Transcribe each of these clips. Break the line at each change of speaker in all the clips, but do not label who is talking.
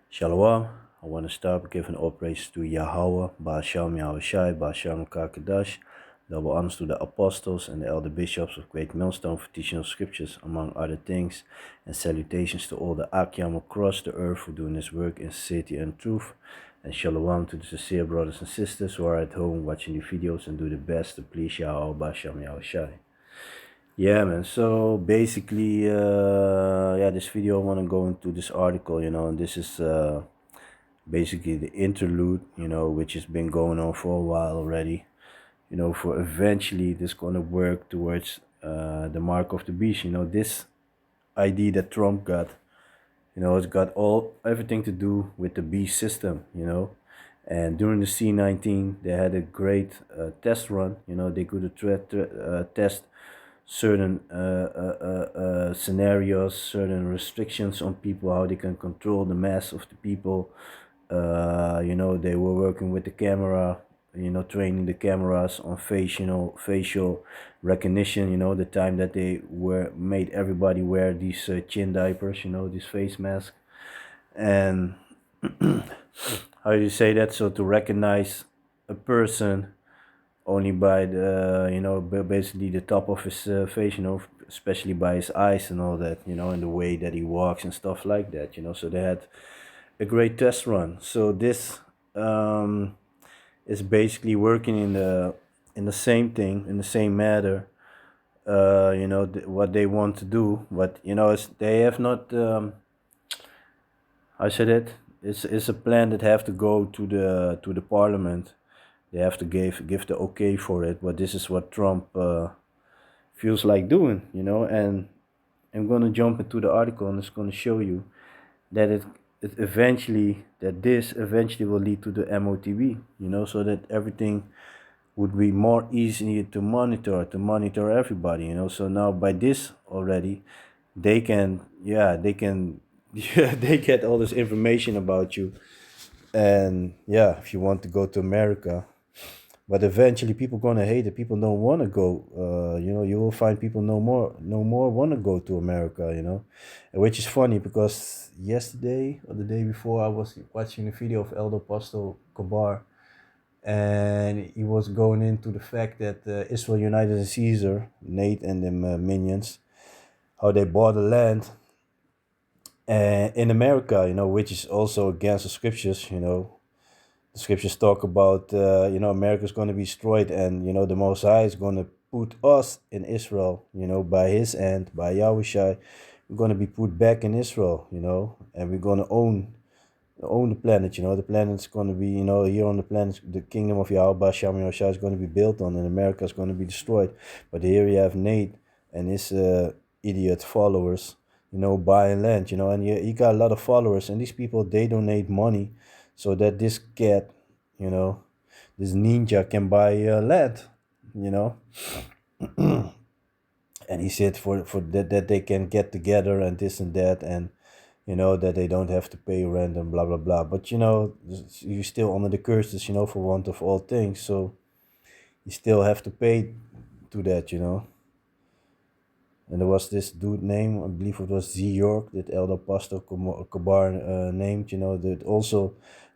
Shalom. I want to start giving all praise to Yahweh, Ba'ashem Yahushai, Ba'ashem Kakadash. Double honors to the apostles and the elder bishops of Great Millstone for teaching of scriptures, among other things, and salutations to all the Akyam across the earth for doing this work in sincerity and truth. And shalom to the sincere brothers and sisters who are at home watching the videos and do the best to please Yahweh, Ba'ashem Yahushai. Yeah, man. So basically, this video I want to go into this article, and this is basically the interlude, which has been going on for a while already, for eventually this gonna work towards the mark of the beast. This idea that Trump got, it's got everything to do with the beast system, And during the C-19, they had a great test run. They could test certain scenarios, certain restrictions on people, how they can control the mass of the people. They were working with the camera, training the cameras on facial recognition. The time that they made everybody wear these chin diapers, these face masks, and how do you say that? So to recognize a person only by the basically the top of his face, especially by his eyes and all that, and the way that he walks and stuff like that, so they had a great test run. So this is basically working in the same thing, in the same matter, what they want to do, but they have not I said it's a plan that have to go to the parliament. They have to give the okay for it, but this is what Trump feels like doing, and I'm gonna jump into the article and it's gonna show you that this eventually will lead to the MOTB, so that everything would be more easy to monitor everybody, So now by this already, they can they get all this information about you, and if you want to go to America. But eventually, people gonna hate it. People don't want to go. You will find people no more want to go to America. Which is funny because yesterday or the day before, I was watching a video of Elder Apostle Kabar, and he was going into the fact that Israel United and Caesar, Nate and them minions, how they bought the land in America. Which is also against the scriptures. The scriptures talk about, America's going to be destroyed, and, the Most High is going to put us in Israel, by his hand, by Yahushai. We're going to be put back in Israel, and we're going to own the planet, the planet's going to be, here on the planet, the kingdom of Yahweh, Shem Yahushai is going to be built on, and America is going to be destroyed. But here you have Nate and his idiot followers, buying land, and he got a lot of followers, and these people, they donate money so that this cat, this ninja can buy land, and he said for that they can get together and this and that, and that they don't have to pay rent and blah blah blah. But you still under the curses, for want of all things, so you still have to pay to that, And there was this dude name, I believe it was Z York, that Elder Apostle Kabar named, that also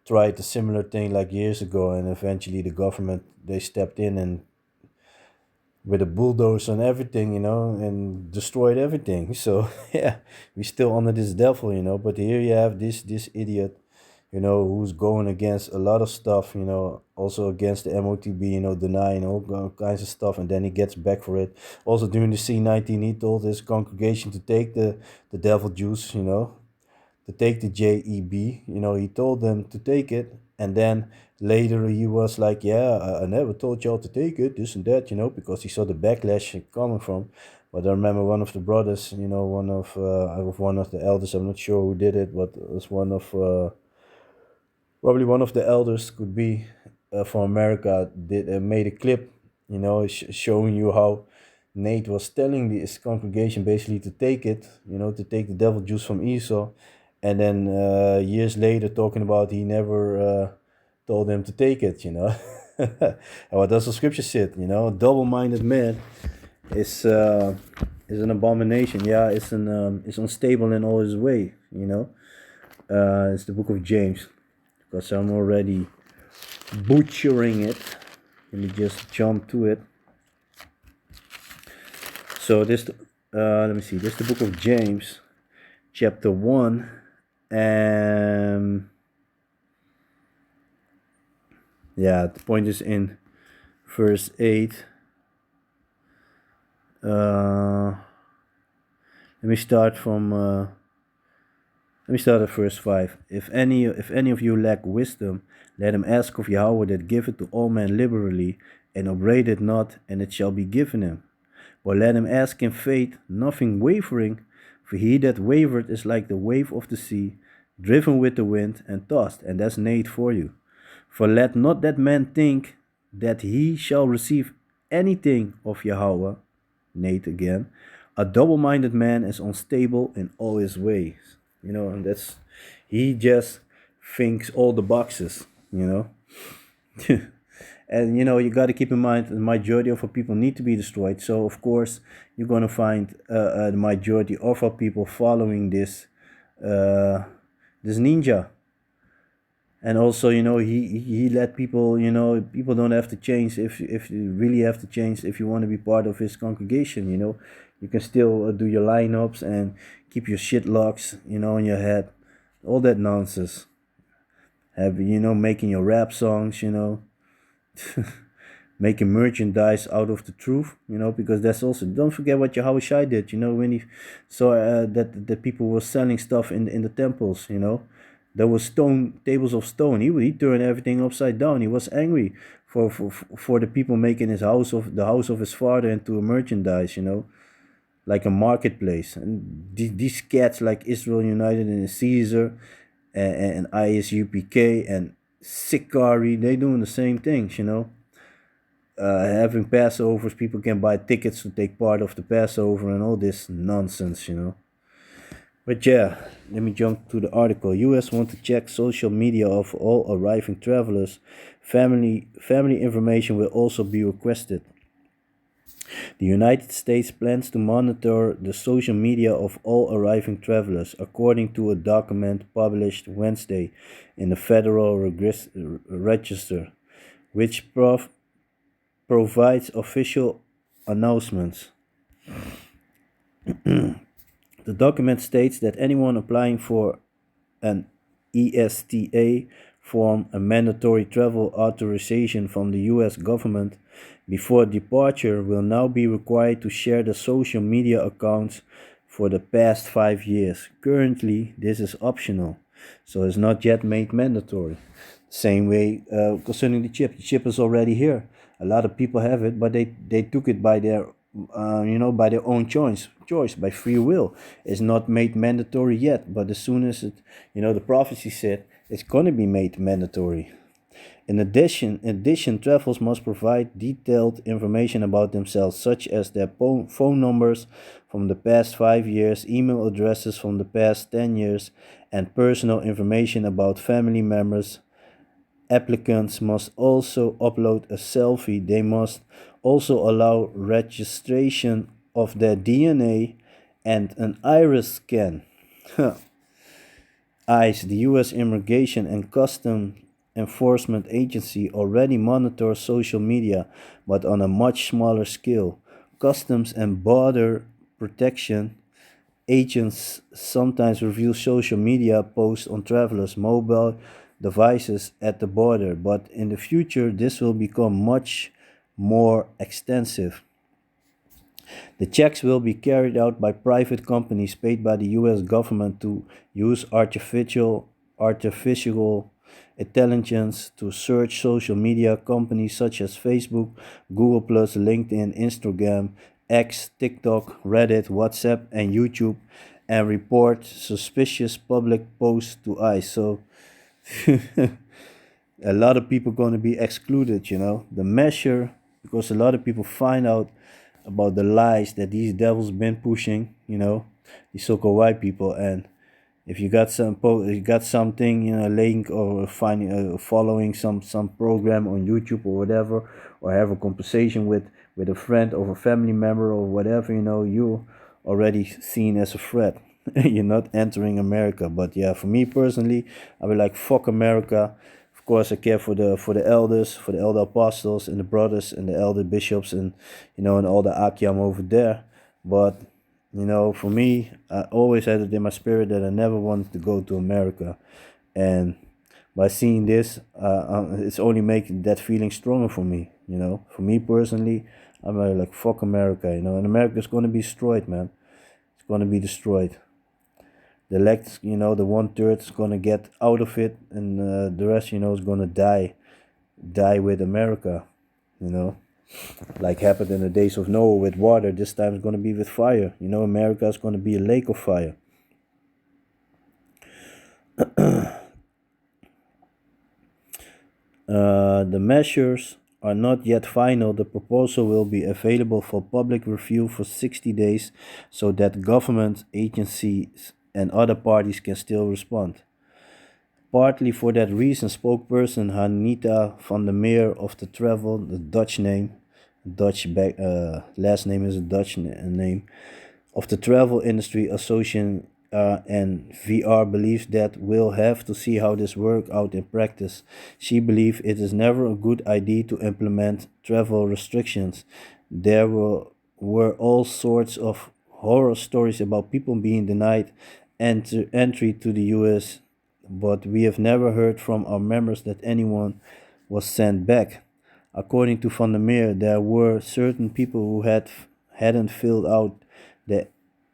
tried a similar thing like years ago, and eventually the government, they stepped in and with a bulldozer and everything, and destroyed everything. So we still under this devil, but here you have this idiot, who's going against a lot of stuff, also against the MOTB, denying all kinds of stuff, and then he gets back for it. Also during the C-19, he told his congregation to take the devil juice, to take the JEB, he told them to take it, and then later he was like, I never told y'all to take it, this and that, because he saw the backlash coming from. But I remember one of the brothers, one of the elders, I'm not sure who did it, but it was probably one of the elders, could be from America, made a clip, showing you how Nate was telling his congregation basically to take it, to take the devil juice from Esau, and then years later talking about he never told them to take it, And what does the scripture say? Double-minded man is an abomination. It's unstable in all his way, It's the book of James, because I'm already butchering it. Let me just jump to it. So this, let me see. This is the book of James, chapter 1, and yeah, the point is in verse 8. Let me start from. Let me start at verse 5. If any of you lack wisdom, let him ask of Yahweh that giveth to all men liberally, and upbraid it not, and it shall be given him. But let him ask in faith, nothing wavering, for he that wavered is like the wave of the sea, driven with the wind and tossed, and that's Nate for you. For let not that man think that he shall receive anything of Yahweh, Nate again. A double-minded man is unstable in all his ways. And he just thinks all the boxes, And you got to keep in mind the majority of our people need to be destroyed. So of course you're gonna find the majority of our people following this ninja. And also, he let people, people don't have to change if you really have to change if you want to be part of his congregation. You can still do your lineups and keep your shit locks, in your head, all that nonsense. Making your rap songs, making merchandise out of the truth, because that's also, don't forget what Yahweh Shai did, when he saw that people were selling stuff in the temples, there was tables of stone. He turned everything upside down. He was angry for the people making his house of the house of his father into a merchandise, like a marketplace. And these cats like Israel United and Caesar and ISUPK and Sikari, they doing the same things, having Passovers, people can buy tickets to take part of the Passover and all this nonsense, But yeah, let me jump to the article. US want to check social media of all arriving travelers. Family information will also be requested. The United States plans to monitor the social media of all arriving travelers, according to a document published Wednesday in the Federal Register, which provides official announcements. The document states that anyone applying for an ESTA form, a mandatory travel authorization from the US government, before departure will now be required to share the social media accounts for the past 5 years. Currently, this is optional, so it's not yet made mandatory. Same way concerning the chip. The chip is already here. A lot of people have it, but they took it by their by their own choice, by free will. It's not made mandatory yet, but as soon as it, the prophecy said it's gonna be made mandatory. In addition, travelers must provide detailed information about themselves, such as their phone numbers from the past 5 years, email addresses from the past 10 years, and personal information about family members. Applicants must also upload a selfie. They must also allow registration of their DNA and an iris scan. ICE, the U.S. Immigration and Customs Enforcement Agency, already monitors social media, but on a much smaller scale. Customs and Border Protection agents sometimes review social media posts on travelers' mobile devices at the border, but in the future this will become much more extensive. The checks will be carried out by private companies paid by the US government to use artificial intelligence to search social media companies such as Facebook, Google+, LinkedIn, Instagram, X, TikTok, Reddit, WhatsApp, and YouTube, and report suspicious public posts to ICE. So a lot of people going to be excluded, the measure, because a lot of people find out about the lies that these devils been pushing, these so-called white people. And if you got something, link or following some program on YouTube or whatever, or have a conversation with a friend or a family member or whatever, you're already seen as a threat. You're not entering America. But yeah, for me personally, I would like fuck America. Of course, I care for the elders, for the elder apostles and the brothers and the elder bishops and and all the Akiam over there. But for me, I always had it in my spirit that I never wanted to go to America, and by seeing this, it's only making that feeling stronger for me. For me personally, I'm like fuck America, and America's gonna be destroyed, man. It's gonna be destroyed. The elect, the 1/3 is gonna get out of it, and the rest, is gonna die with America, you know, like happened in the days of Noah with water. This time it's gonna be with fire. America is gonna be a lake of fire. The measures are not yet final. The proposal will be available for public review for 60 days so that government agencies and other parties can still respond. Partly for that reason, spokesperson Hanita van der Meer of the Travel, the Dutch name, last name is a Dutch name, of the Travel Industry Association and VR believes that we'll have to see how this works out in practice. She believes it is never a good idea to implement travel restrictions. Were all sorts of horror stories about people being denied entry to the US, but we have never heard from our members that anyone was sent back. According to Van der Meer, there were certain people who hadn't filled out the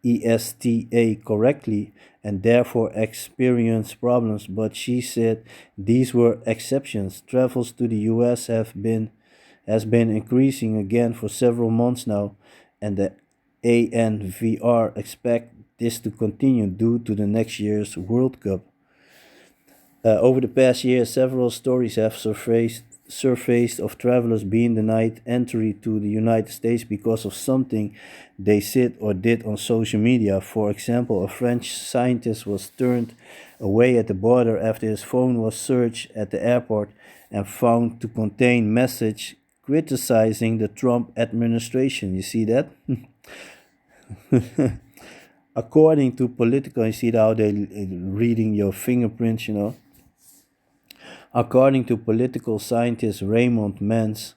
ESTA correctly and therefore experienced problems, but she said these were exceptions. Travels to the US has been increasing again for several months now, and the ANVR expect this to continue due to the next year's World Cup. Over the past year, several stories have surfaced of travelers being denied entry to the United States because of something they said or did on social media. For example, a French scientist was turned away at the border after his phone was searched at the airport and found to contain message criticizing the Trump administration. You see that? According to political, you see how they reading your fingerprints. According to political scientist Raymond Mans,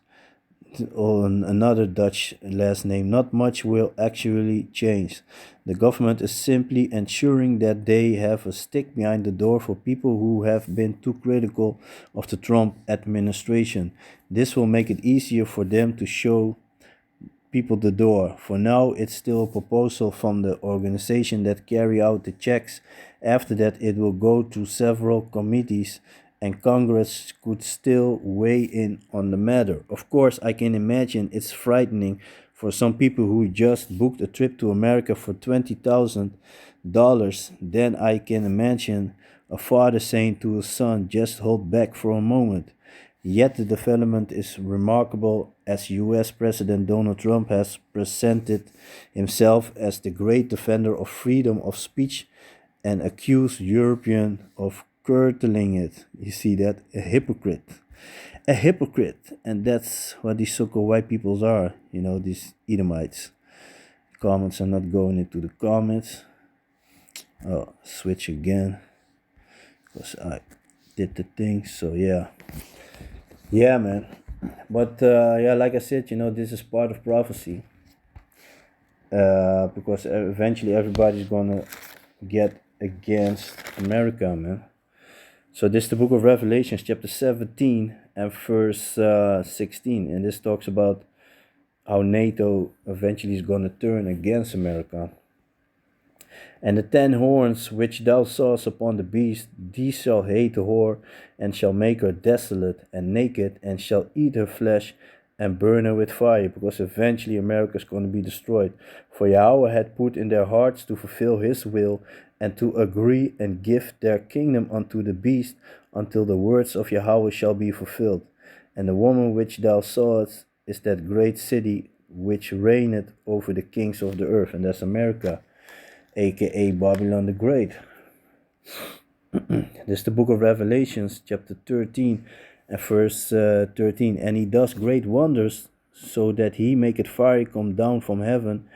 or another Dutch last name, not much will actually change. The government is simply ensuring that they have a stick behind the door for people who have been too critical of the Trump administration. This will make it easier for them to show people the door. For now, it's still a proposal from the organization that carry out the checks. After that, it will go to several committees and Congress could still weigh in on the matter. Of course, I can imagine it's frightening for some people who just booked a trip to America for $20,000. Then I can imagine a father saying to his son, just hold back for a moment. Yet the development is remarkable as US President Donald Trump has presented himself as the great defender of freedom of speech and accused Europeans of curtailing it. You see that? A hypocrite. A hypocrite. And that's what these so-called white peoples are, these Edomites. Comments are not going into the comments. Oh, switch again. Because I did the thing, so yeah. Yeah, man. But yeah, like I said, this is part of prophecy. Because eventually everybody's gonna get against America, man. So this is the book of Revelations, chapter 17 and verse 16. And this talks about how NATO eventually is going to turn against America. And the 10 horns which thou sawest upon the beast, these shall hate the whore, and shall make her desolate and naked, and shall eat her flesh, and burn her with fire, because eventually America is going to be destroyed. For Yahweh had put in their hearts to fulfill his will, and to agree and give their kingdom unto the beast, until the words of Yahweh shall be fulfilled. And the woman which thou sawest is that great city which reigneth over the kings of the earth, and that's America, aka Babylon the Great. This is the book of Revelations, chapter 13 and verse 13. And he does great wonders, so that he maketh fire come down from heaven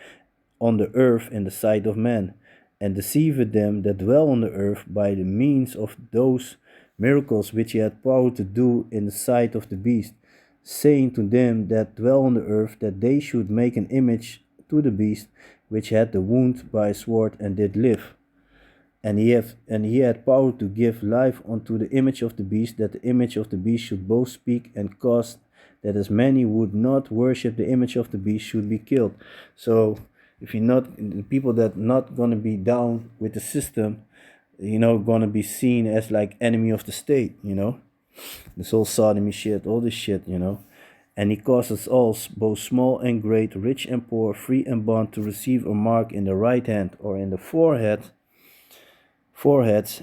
on the earth in the sight of men. and deceived them that dwell on the earth by the means of those miracles which he had power to do in the sight of the beast, saying to them that dwell on the earth that they should make an image to the beast which had the wound by a sword and did live. And he had power to give life unto the image of the beast, that the image of the beast should both speak and cause that as many would not worship the image of the beast should be killed. So if you're not, the people that not gonna be down with the system, gonna be seen as like enemy of the state, this whole sodomy shit, all this shit, and he causes all, both small and great, rich and poor, free and bond, to receive a mark in the right hand or in the foreheads,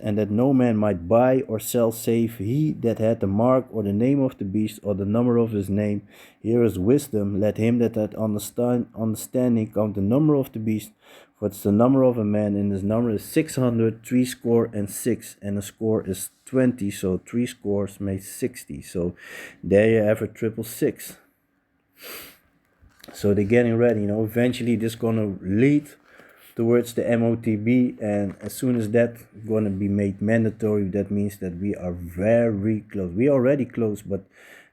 and that no man might buy or sell save he that had the mark or the name of the beast or the number of his name. Here is wisdom. Let him that hath understanding count the number of the beast, for it's the number of a man, and his number is 600 threescore and 6, and a score is 20, so 3 scores make 60. So there you have a 666. So they're getting ready, eventually this gonna lead towards the MOTB, and as soon as that going to be made mandatory, that means that we are very close. We are already close, but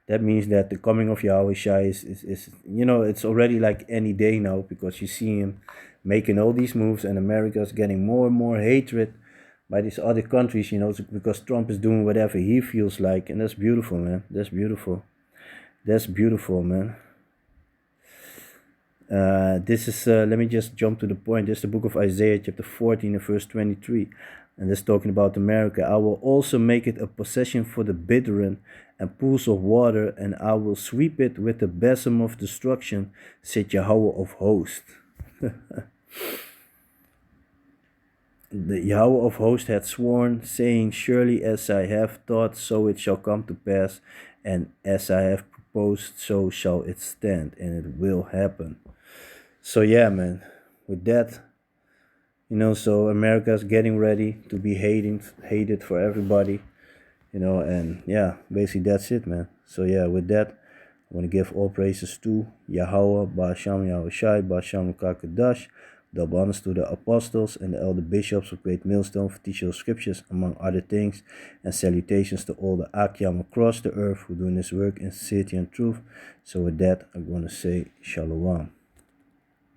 that means that the coming of Yahweh Shai is it's already like any day now, because you see him making all these moves, and America is getting more and more hatred by these other countries, because Trump is doing whatever he feels like, and that's beautiful, man. That's beautiful. That's beautiful, man. This is, let me just jump to the point. This is the book of Isaiah, chapter 14, and verse 23. And this is talking about America. I will also make it a possession for the bittern and pools of water, and I will sweep it with the besom of destruction, said Yahweh of hosts. The Yahweh of hosts had sworn, saying, surely as I have thought, so it shall come to pass, and as I have proposed, so shall it stand, and it will happen. So yeah, man, with that, so America's getting ready to be hated for everybody, and yeah, basically that's it, man. So yeah, with that, I want to give all praises to Yahweh, Ba'asham Yahweh Shai, Ba'asham Kakadash, double honors to the apostles and the elder bishops of Great Millstone for teaching of scriptures, among other things, and salutations to all the Akyam across the earth who doing this work in sincerity and truth. So with that, I'm going to say Shalom.